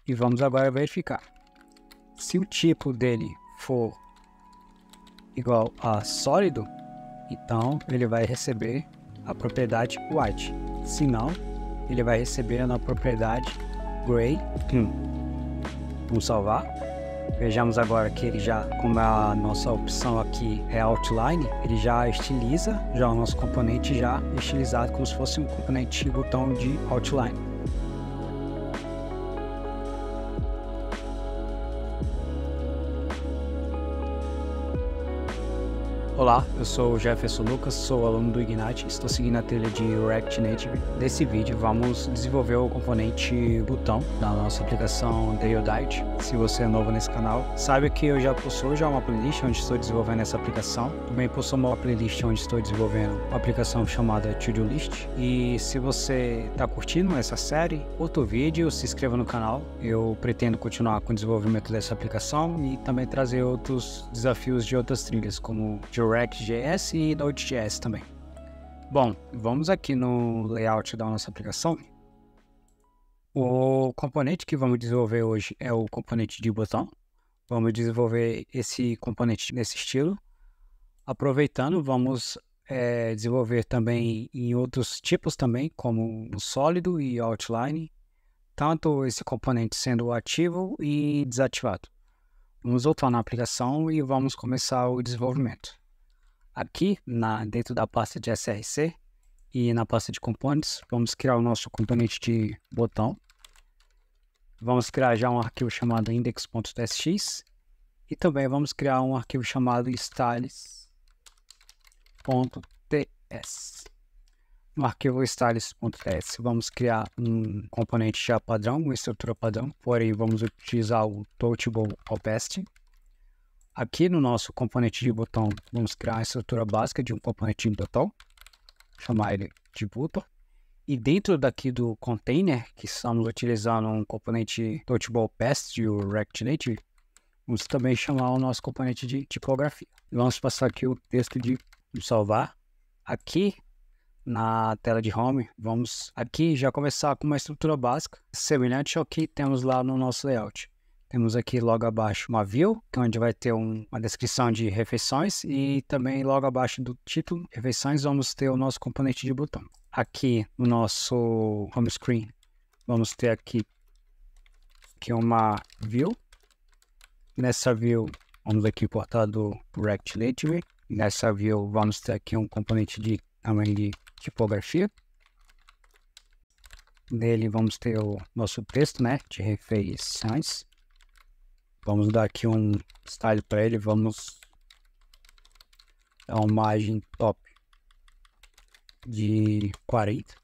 E vamos agora verificar. Se o tipo dele for igual a sólido, então ele vai receber a propriedade white. Se não, ele vai receber a propriedade gray. Vamos salvar. Vejamos agora que ele já, como a nossa opção aqui é outline, ele já estiliza já o nosso componente já estilizado como se fosse um componente botão de outline. Olá, eu sou o Jefferson Lucas, sou aluno do Ignite, estou seguindo a trilha de React Native. Nesse vídeo vamos desenvolver o componente botão da nossa aplicação Diodite. Se você é novo nesse canal, saiba que eu já possuo uma playlist onde estou desenvolvendo essa aplicação. Também possuo uma playlist onde estou desenvolvendo uma aplicação chamada To-Do List. E se você está curtindo essa série, curta o vídeo, se inscreva no canal. Eu pretendo continuar com o desenvolvimento dessa aplicação e também trazer outros desafios de outras trilhas, como React.js e Node.js também. Bom, vamos aqui no layout da nossa aplicação. O componente que vamos desenvolver hoje é o componente de botão. Vamos desenvolver esse componente nesse estilo. Aproveitando, vamos desenvolver também em outros tipos também, como o sólido e outline, tanto esse componente sendo ativo e desativado. Vamos voltar na aplicação e vamos começar o desenvolvimento. Aqui, dentro da pasta de src e na pasta de components, vamos criar o nosso componente de botão. Vamos criar já um arquivo chamado index.tsx e também vamos criar um arquivo chamado styles.ts. No arquivo styles.ts vamos criar um componente já padrão, uma estrutura padrão, porém vamos utilizar o touchable opacity. Aqui no nosso componente de botão, vamos criar a estrutura básica de um componente de botão, chamar ele de button. E dentro daqui do container, que estamos utilizando um componente touchable opacity de React Native, vamos também chamar o nosso componente de tipografia. Vamos passar aqui o texto de salvar. Aqui na tela de home, vamos aqui já começar com uma estrutura básica, semelhante ao que temos lá no nosso layout. Temos aqui logo abaixo uma view, onde vai ter uma descrição de refeições e também logo abaixo do título refeições vamos ter o nosso componente de botão. Aqui no nosso home screen vamos ter aqui uma view. Nessa view vamos aqui importar do React Native. Nessa view vamos ter aqui um componente também de tipografia. Nele vamos ter o nosso texto, de refeições. Vamos dar aqui um style para ele, vamos dar uma margem top de 40.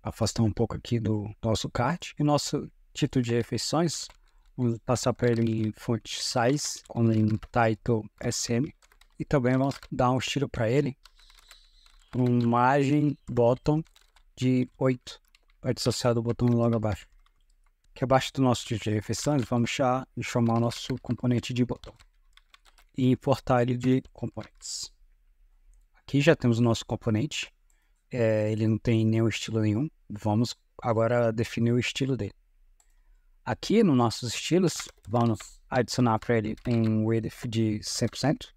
Afastar um pouco aqui do nosso card. E nosso título de refeições, vamos passar para ele em font size, com em title SM. E também vamos dar um estilo para ele, uma margem bottom de 8, parte associada ao botão logo abaixo. Aqui abaixo do nosso título de refeições, vamos chamar o nosso componente de botão e importar ele de components. Aqui já temos o nosso componente, ele não tem nenhum estilo nenhum, vamos agora definir o estilo dele. Aqui nos nossos estilos, vamos adicionar para ele um width de 100%,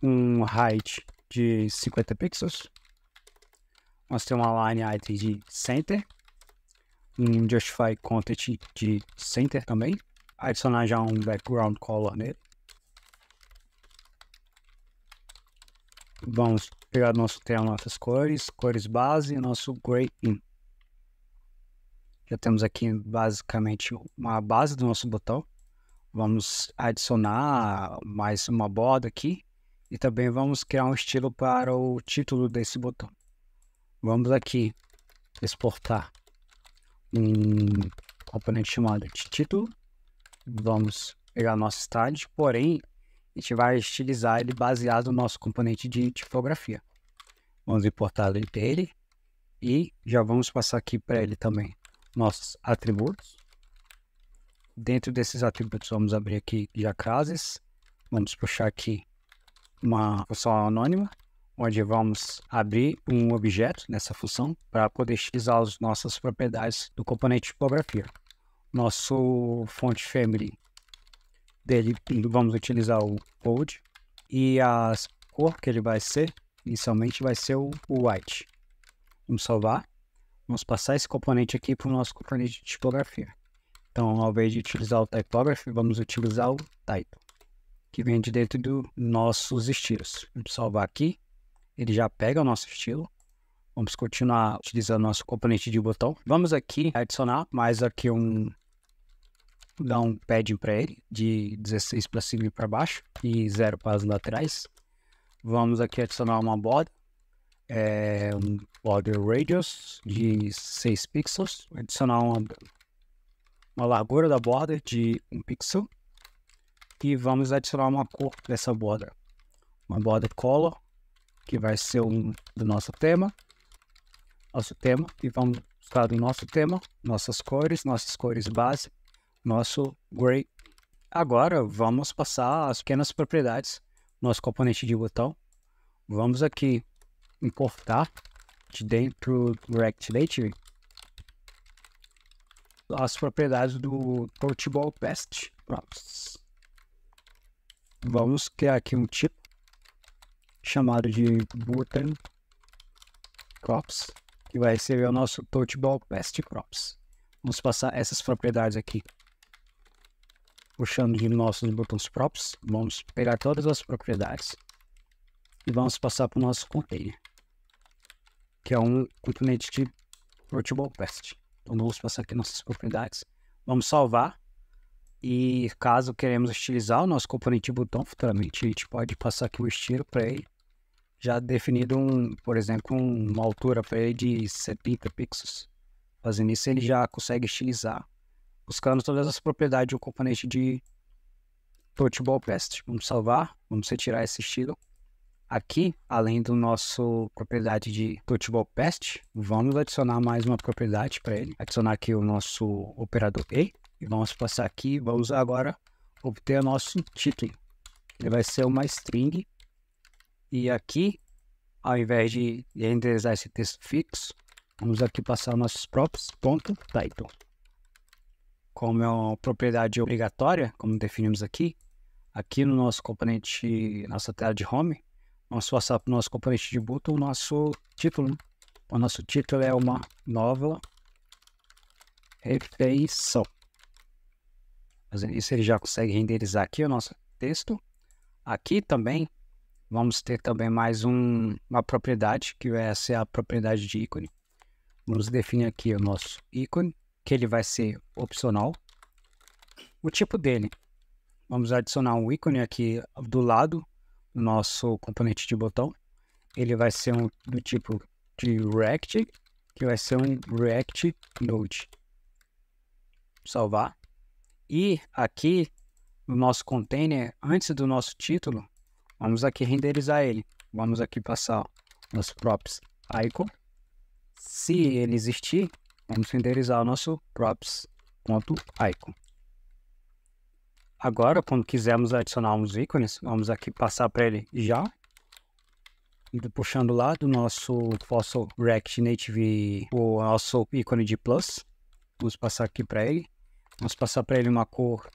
um height de 50 pixels, vamos ter uma line height de center, um justify content de center também, adicionar já um background color nele. Vamos pegar nosso tema, nossas cores base e nosso gray in. Já temos aqui basicamente uma base do nosso botão. Vamos adicionar mais uma borda aqui e também vamos criar um estilo para o título desse botão. Vamos aqui exportar um componente chamado de título. Vamos pegar nosso style, porém a gente vai estilizar ele baseado no nosso componente de tipografia. Vamos importar ele e já vamos passar aqui para ele também nossos atributos. Dentro desses atributos vamos abrir aqui já classes, vamos puxar aqui uma função anônima, onde vamos abrir um objeto nessa função para poder utilizar as nossas propriedades do componente tipografia. Nosso font family dele, vamos utilizar o bold. E a cor que ele vai ser, inicialmente vai ser o white. Vamos salvar. Vamos passar esse componente aqui para o nosso componente de tipografia. Então, ao invés de utilizar o typography, vamos utilizar o title, que vem de dentro dos nossos estilos. Vamos salvar aqui. Ele já pega o nosso estilo. Vamos continuar utilizando nosso componente de botão. Vamos aqui adicionar mais aqui dar um padding para ele, de 16 para cima e para baixo, e 0 para as laterais. Vamos aqui adicionar uma borda. Um border radius de 6 pixels, adicionar uma largura da borda de 1 pixel e vamos adicionar uma cor dessa borda, uma borda color, que vai ser do nosso tema, e vamos buscar do nosso tema, nossas cores base, nosso gray. Agora vamos passar as pequenas propriedades, nosso componente de botão. Vamos aqui importar de dentro do React Native as propriedades do Touchable Opacity Props. Vamos criar aqui um tipo chamado de Button Props, que vai ser o nosso Touchable Opacity Props. Vamos passar essas propriedades aqui, puxando de nossos buttons props. Vamos pegar todas as propriedades e vamos passar para o nosso container, que é um componente de Touchable Opacity. Então vamos passar aqui nossas propriedades, vamos salvar, e caso queremos utilizar o nosso componente de botão futuramente, a gente pode passar aqui o estilo para ele, já definido por exemplo, uma altura para ele de 70 pixels. Fazendo isso ele já consegue estilizar, buscando todas as propriedades de um componente de Touchable Opacity. Vamos salvar, vamos retirar esse estilo. Aqui, além do nosso propriedade de Touchable Opacity, vamos adicionar mais uma propriedade para ele. Adicionar aqui o nosso operador E. E vamos passar aqui, vamos agora obter o nosso título. Ele vai ser uma string. E aqui, ao invés de renderizar esse texto fixo, vamos aqui passar nossos props.title. Como é uma propriedade obrigatória, como definimos aqui no nosso componente, nossa tela de home, vamos passar para o nosso componente de botão o nosso título. O nosso título é uma nova refeição. Fazendo isso, ele já consegue renderizar aqui o nosso texto. Aqui também vamos ter também mais uma propriedade, que vai ser a propriedade de ícone. Vamos definir aqui o nosso ícone, que ele vai ser opcional. O tipo dele, vamos adicionar um ícone aqui do lado do nosso componente de botão. Ele vai ser do tipo de React, que vai ser um React Node. Salvar. E aqui no nosso container, antes do nosso título, vamos aqui renderizar ele. Vamos aqui passar nosso props icon. Se ele existir, vamos renderizar o nosso props.icon. Agora, quando quisermos adicionar uns ícones, vamos aqui passar para ele já. E puxando lá do nosso Fossil React Native o nosso ícone de plus. Vamos passar aqui para ele. Vamos passar para ele uma cor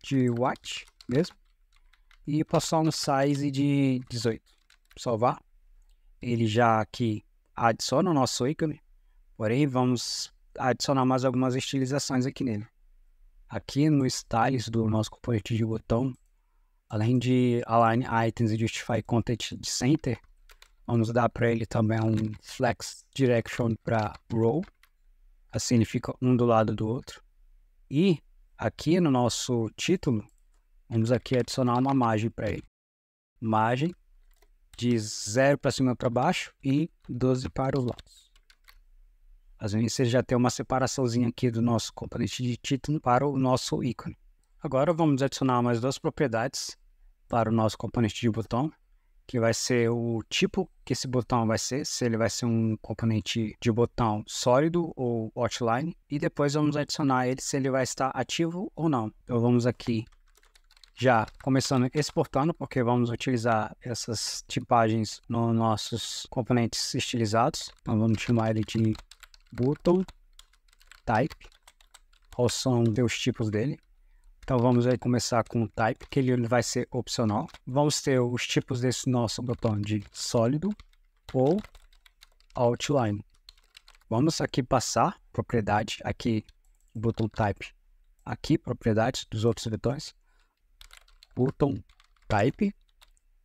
de white mesmo. E passar um size de 18. Salvar. Ele já aqui adiciona o nosso ícone. Porém, vamos adicionar mais algumas estilizações aqui nele. Aqui no styles do nosso componente de botão, além de align items e justify content de center, vamos dar para ele também um flex direction para row. Assim ele fica um do lado do outro. E aqui no nosso título, vamos aqui adicionar uma margem para ele. Margem de 0 para cima e para baixo e 12 para os lados. Às vezes você já tem uma separaçãozinha aqui do nosso componente de título para o nosso ícone. Agora vamos adicionar mais duas propriedades para o nosso componente de botão, que vai ser o tipo que esse botão vai ser, se ele vai ser um componente de botão sólido ou outline, e depois vamos adicionar ele se ele vai estar ativo ou não. Então vamos aqui já começando exportando, porque vamos utilizar essas tipagens nos nossos componentes estilizados. Então vamos chamar ele de button type quais são os tipos dele. Então vamos aí começar com o type, que ele vai ser opcional. Vamos ter os tipos desse nosso botão de sólido ou outline. Vamos aqui passar propriedade, aqui botão type, aqui propriedades dos outros vetores, botão type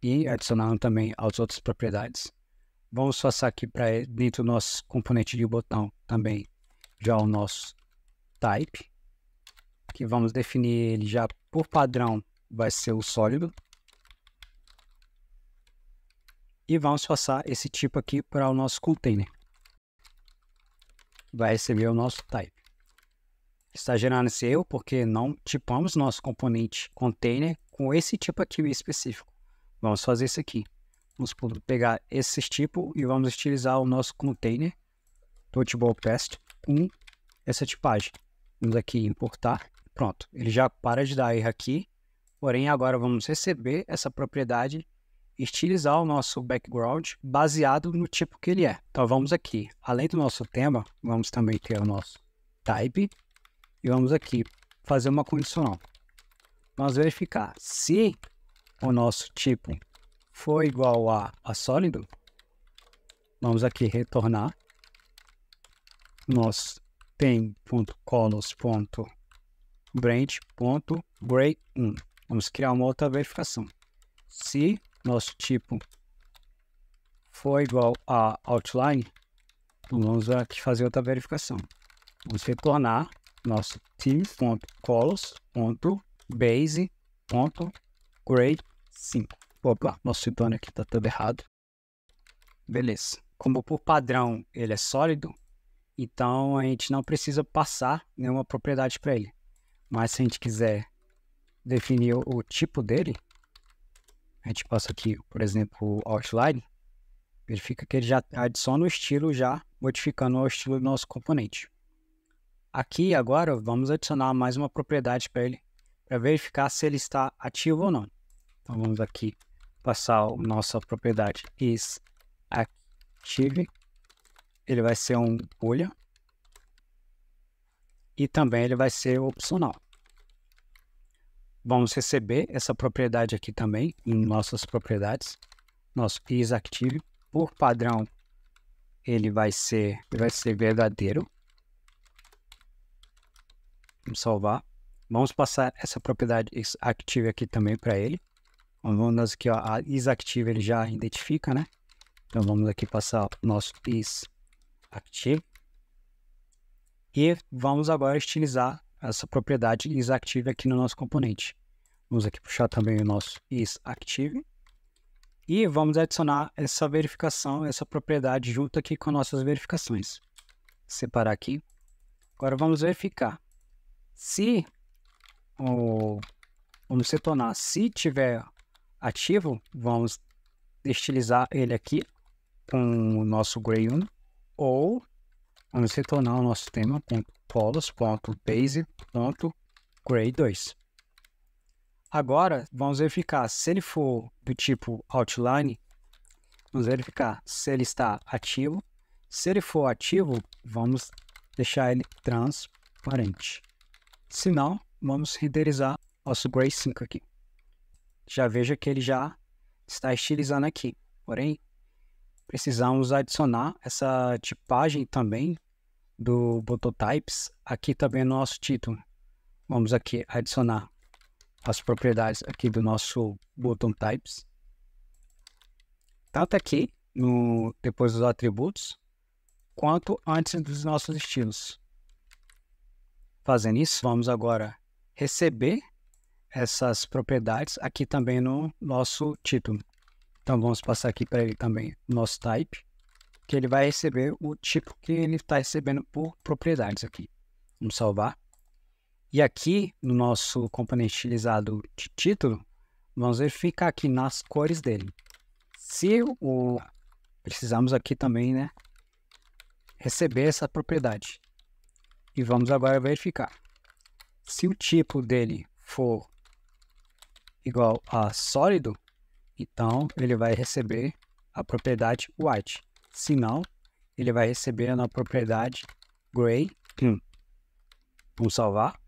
e adicionando também as outras propriedades. Vamos passar aqui para dentro do nosso componente de botão também já o nosso type, que vamos definir ele já por padrão, vai ser o sólido. E vamos passar esse tipo aqui para o nosso container. Vai receber o nosso type. Está gerando esse erro porque não tipamos nosso componente container com esse tipo aqui específico. Vamos fazer isso aqui. Vamos pegar esse tipo e vamos utilizar o nosso container Touchable Opacity com essa tipagem. Vamos aqui importar. Pronto, ele já para de dar erro aqui. Porém, agora vamos receber essa propriedade e estilizar o nosso background baseado no tipo que ele é. Então vamos aqui, além do nosso tema, vamos também ter o nosso type e vamos aqui fazer uma condicional. Vamos verificar se o nosso tipo for igual a sólido. Vamos aqui retornar nosso tem.colors.branch.gray1. Vamos criar uma outra verificação. Se nosso tipo for igual a outline, vamos aqui fazer outra verificação. Vamos retornar nosso theme.colors.base.gray5. Opa, nosso retorno aqui está todo errado. Beleza. Como por padrão ele é sólido, então a gente não precisa passar nenhuma propriedade para ele. Mas se a gente quiser definir o tipo dele, a gente passa aqui, por exemplo, o outline, verifica que ele já adiciona o estilo já modificando o estilo do nosso componente. Aqui agora vamos adicionar mais uma propriedade para ele, para verificar se ele está ativo ou não. Então vamos aqui passar a nossa propriedade isActive, ele vai ser um boolean e também ele vai ser opcional. Vamos receber essa propriedade aqui também em nossas propriedades. Nosso isActive, por padrão, ele vai ser verdadeiro. Vamos salvar. Vamos passar essa propriedade isActive aqui também para ele. Vamos aqui, ó, a isActive ele já identifica, né? Então vamos aqui passar o nosso isActive. E vamos agora estilizar essa propriedade isActive aqui no nosso componente. Vamos aqui puxar também o nosso isActive. E vamos adicionar essa verificação, essa propriedade junto aqui com nossas verificações. Separar aqui. Agora vamos verificar. Se vamos retornar, se tiver ativo, vamos estilizar ele aqui com o nosso gray1 ou vamos retornar o nosso tema.colors.base.gray2. Agora, vamos verificar se ele for do tipo outline, vamos verificar se ele está ativo. Se ele for ativo, vamos deixar ele transparente. Se não, vamos renderizar nosso gray5 aqui. Já veja que ele já está estilizando aqui. Porém, precisamos adicionar essa tipagem também do botão types aqui também no nosso título. Vamos aqui adicionar as propriedades aqui do nosso botão types, tanto aqui depois dos atributos quanto antes dos nossos estilos. Fazendo isso, vamos agora receber essas propriedades aqui também no nosso título. Então vamos passar aqui para ele também nosso type, que ele vai receber o tipo que ele está recebendo por propriedades aqui. Vamos salvar. E aqui no nosso componente estilizado de título, vamos verificar aqui nas cores dele. Se precisamos aqui também, né, receber essa propriedade. E vamos agora verificar. Se o tipo dele for igual a sólido, então ele vai receber a propriedade white. Se não, ele vai receber a propriedade gray. Vamos salvar.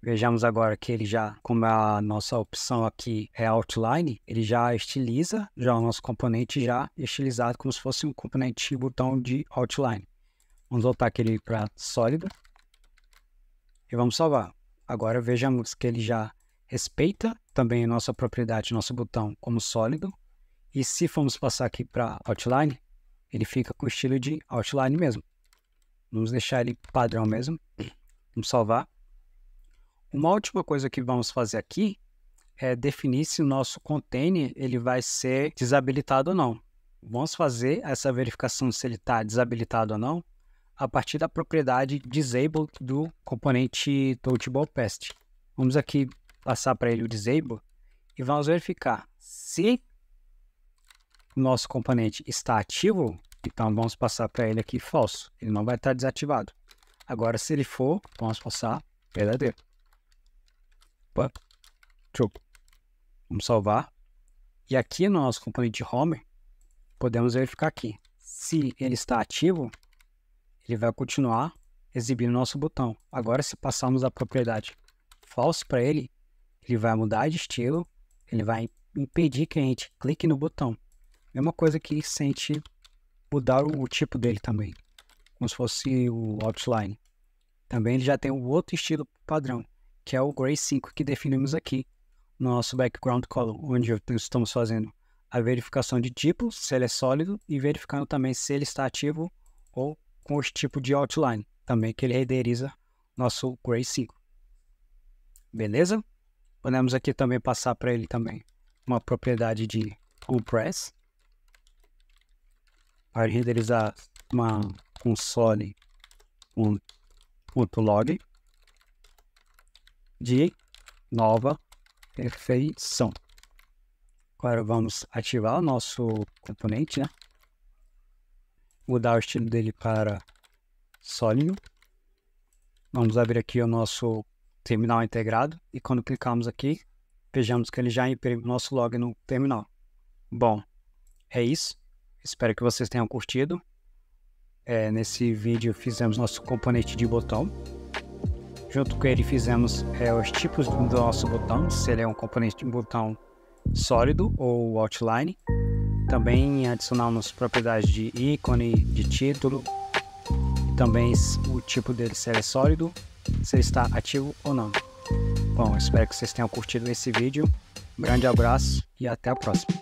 Vejamos agora que ele já, como a nossa opção aqui é Outline, ele já estiliza já o nosso componente já estilizado como se fosse um componente de botão de Outline. Vamos voltar aquele para sólido e vamos salvar. Agora vejamos que ele já respeita também a nossa propriedade, nosso botão como sólido. E se formos passar aqui para Outline, ele fica com o estilo de Outline mesmo. Vamos deixar ele padrão mesmo. Vamos salvar. Uma última coisa que vamos fazer aqui é definir se o nosso container ele vai ser desabilitado ou não. Vamos fazer essa verificação se ele está desabilitado ou não a partir da propriedade Disable do componente TouchballPast. Vamos aqui passar para ele o Disable e vamos verificar se o nosso componente está ativo. Então vamos passar para ele aqui falso, ele não vai estar desativado. Agora se ele for, vamos passar verdadeiro. True. Vamos salvar. E aqui no nosso componente Home, podemos verificar aqui. Se ele está ativo, ele vai continuar exibindo nosso botão. Agora se passarmos a propriedade false para ele, ele vai mudar de estilo, ele vai impedir que a gente clique no botão. Mesma coisa que se a gente mudar o tipo dele também, como se fosse o Outline. Também ele já tem um outro estilo padrão, que é o Gray 5 que definimos aqui no nosso background column, onde estamos fazendo a verificação de tipo, se ele é sólido, e verificando também se ele está ativo ou com o tipo de outline, também que ele renderiza nosso Gray 5. Beleza? Podemos aqui também passar para ele também uma propriedade de compress, para renderizar uma console.log de nova refeição. Agora vamos ativar o nosso componente, né? Mudar o estilo dele para sólido. Vamos abrir aqui o nosso terminal integrado e quando clicarmos aqui, vejamos que ele já imprime o nosso log no terminal. Bom, é isso. Espero que vocês tenham curtido. Nesse vídeo fizemos nosso componente de botão. Junto com ele fizemos os tipos do nosso botão, se ele é um componente de botão sólido ou outline. Também adicionamos propriedades de ícone, de título. E também o tipo dele, se ele é sólido, se ele está ativo ou não. Bom, espero que vocês tenham curtido esse vídeo. Um grande abraço e até a próxima.